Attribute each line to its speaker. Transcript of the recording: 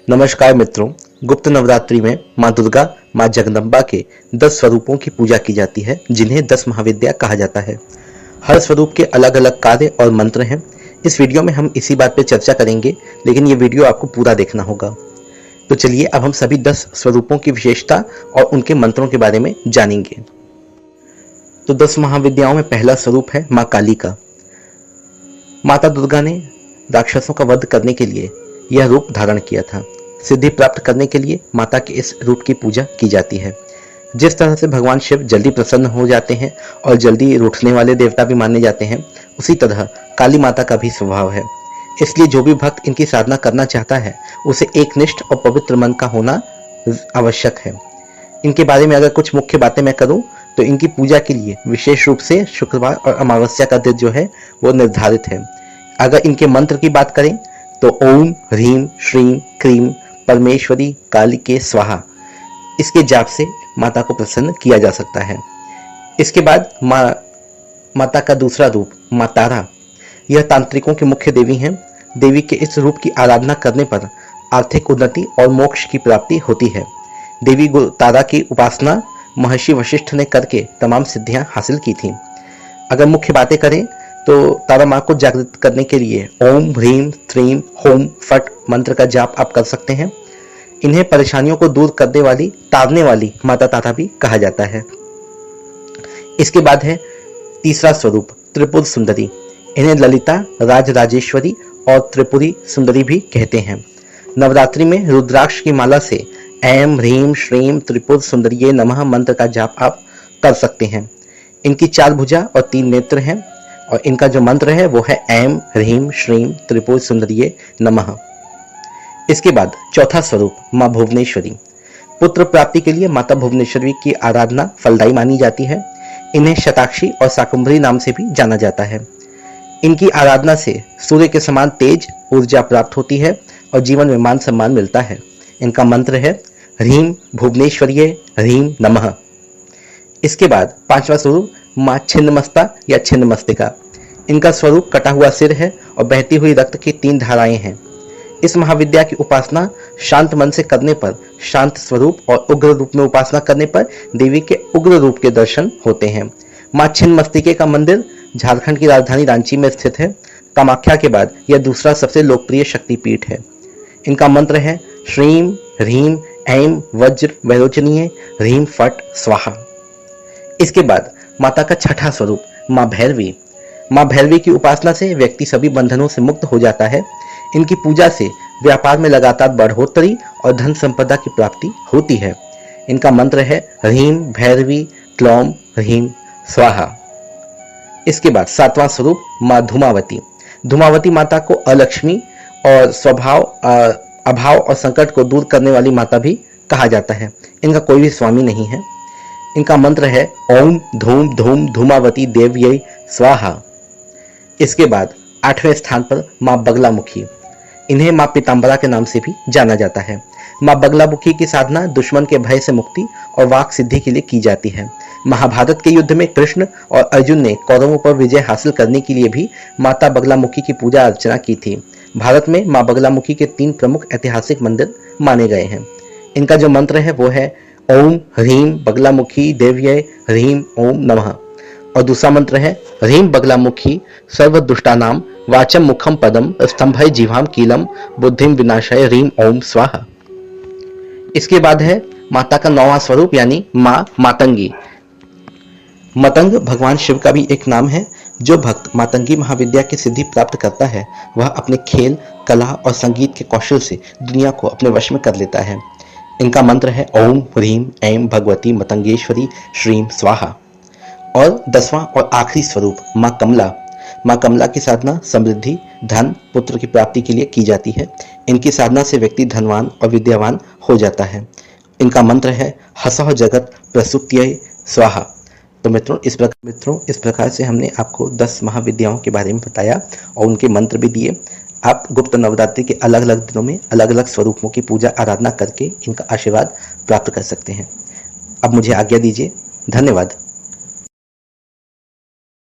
Speaker 1: नमस्कार मित्रों, गुप्त नवरात्रि में माँ दुर्गा, माँ जगदम्बा के 10 स्वरूपों की पूजा की जाती है, जिन्हें 10 महाविद्या कहा जाता है। हर स्वरूप के अलग अलग कार्य और मंत्र हैं। इस वीडियो में हम इसी बात पर चर्चा करेंगे, लेकिन ये वीडियो आपको पूरा देखना होगा। तो चलिए अब हम सभी 10 स्वरूपों की विशेषता और उनके मंत्रों के बारे में जानेंगे। तो 10 महाविद्याओं में पहला स्वरूप है माँ काली का। माता दुर्गा ने राक्षसों का वध करने के लिए यह रूप धारण किया था। सिद्धि प्राप्त करने के लिए माता के इस रूप की पूजा की जाती है। जिस तरह से भगवान शिव जल्दी प्रसन्न हो जाते हैं और जल्दी रूठने वाले देवता भी माने जाते हैं, उसी तरह काली माता का भी स्वभाव है। इसलिए जो भी भक्त इनकी साधना करना चाहता है, उसे एकनिष्ठ और पवित्र मन का होना आवश्यक है। इनके बारे में अगर कुछ मुख्य बातें मैं करूं, तो इनकी पूजा के लिए विशेष रूप से शुक्रवार और अमावस्या का दिन जो है वो निर्धारित है। अगर इनके मंत्र की बात करें तो ओम ह्रीम श्रीम क्रीम परमेश्वरी काली के स्वाहा, इसके जाप से माता को प्रसन्न किया जा सकता है। इसके बाद माता का दूसरा रूप माँ तारा, यह तांत्रिकों की मुख्य देवी हैं। देवी के इस रूप की आराधना करने पर आर्थिक उन्नति और मोक्ष की प्राप्ति होती है। देवी तारा की उपासना महर्षि वशिष्ठ ने करके तमाम सिद्धियां हासिल की थीं। अगर मुख्य बातें करें तो तारा माँ को जागृत करने के लिए ओम ह्रीम श्रीम होम फट मंत्र का जाप आप कर सकते हैं। इन्हें परेशानियों को दूर करने वाली, तारने वाली माता तारा भी कहा जाता है। इसके बाद है तीसरा स्वरूप त्रिपुर सुंदरी। इन्हें ललिता, राज राजेश्वरी और त्रिपुरी सुंदरी भी कहते हैं। नवरात्रि में रुद्राक्ष की माला से ऐम ह्रीम श्रीम त्रिपुर सुंदरिये नमः मंत्र का जाप आप कर सकते हैं। इनकी 4 भुजा और 3 नेत्र हैं और इनका जो मंत्र है वो है ऐम ह्रीम श्रीम त्रिपुर सुंदरिये नमः। इसके बाद चौथा स्वरूप माँ भुवनेश्वरी। पुत्र प्राप्ति के लिए माता भुवनेश्वरी की आराधना फलदायी मानी जाती है। इन्हें शताक्षी और शाकुंभरी नाम से भी जाना जाता है। इनकी आराधना से सूर्य के समान तेज ऊर्जा प्राप्त होती है और जीवन में मान सम्मान मिलता है। इनका मंत्र है ह्रीम भुवनेश्वरिये ह्रीम नमः। इसके बाद 5वां स्वरूप माँ छिन्नमस्ता या छिन्नमस्तिका। इनका स्वरूप कटा हुआ सिर है और बहती हुई रक्त की 3 धाराएं हैं। इस महाविद्या की उपासना शांत मन से करने पर शांत स्वरूप और उग्र रूप में उपासना करने पर देवी के उग्र रूप के दर्शन होते हैं। माँ छिन्नमस्तिके का मंदिर झारखंड की राजधानी रांची में स्थित है। कामाख्या के बाद यह दूसरा सबसे लोकप्रिय शक्तिपीठ है। इनका मंत्र है श्रीम ह्रीम ऐम वज्र वैरोचनीय ह्रीम फट स्वाहा। इसके बाद माता का 6ठा स्वरूप माँ भैरवी। माँ भैरवी की उपासना से व्यक्ति सभी बंधनों से मुक्त हो जाता है। इनकी पूजा से व्यापार में लगातार बढ़ोतरी और धन संपदा की प्राप्ति होती है। इनका मंत्र है ह्रीम भैरवी क्लौम ह्रीम स्वाहा। इसके बाद 7वां स्वरूप माँ धूमावती। धूमावती माता को अलक्ष्मी और अभाव और संकट को दूर करने वाली माता भी कहा जाता है। इनका कोई भी स्वामी नहीं है। इनका मंत्र है ओम धूम धूम धूमावती देव्यै स्वाहा। इसके बाद 8वें स्थान पर माँ बगलामुखी। इन्हें माँ पीताम्बरा के नाम से भी जाना जाता है। माँ बगलामुखी की साधना दुश्मन के भय से मुक्ति और वाक सिद्धि के लिए की जाती है। महाभारत के युद्ध में कृष्ण और अर्जुन ने कौरवों पर विजय हासिल करने के लिए भी माता बगलामुखी की पूजा अर्चना की थी। भारत में माँ बगलामुखी के 3 प्रमुख ऐतिहासिक मंदिर माने गए हैं। इनका जो मंत्र है वो है ओम ह्रीम बगलामुखी देव्यै ह्रीम ओम नमः और दूसरा मंत्र है ह्रीम बगलामुखी सर्व दुष्टानाम वाचम मुखम पदम स्तंभय जीवाम कीलम बुद्धिम विनाशय ह्रीम ओम स्वाहा। इसके बाद है माता का 9वां स्वरूप यानी माँ मातंगी। मतंग भगवान शिव का भी एक नाम है। जो भक्त मातंगी महाविद्या की सिद्धि प्राप्त करता है, वह अपने खेल, कला और संगीत के कौशल से दुनिया को अपने वश में कर लेता है। इनका मंत्र है ओम ह्रीम ऐम भगवती मतंगेश्वरी श्रीम स्वाहा। और 10वां और आखिरी स्वरूप माँ कमला। माँ कमला की साधना समृद्धि, धन, पुत्र की प्राप्ति के लिए की जाती है। इनकी साधना से व्यक्ति धनवान और विद्यावान हो जाता है। इनका मंत्र है हसह जगत प्रसुप्त्यै स्वाहा। तो मित्रों इस प्रकार से हमने आपको 10 महाविद्याओं के बारे में बताया और उनके मंत्र भी दिए। आप गुप्त नवरात्रि के अलग अलग दिनों में अलग अलग स्वरूपों की पूजा आराधना करके इनका आशीर्वाद प्राप्त कर सकते हैं। अब मुझे आज्ञा दीजिए। धन्यवाद।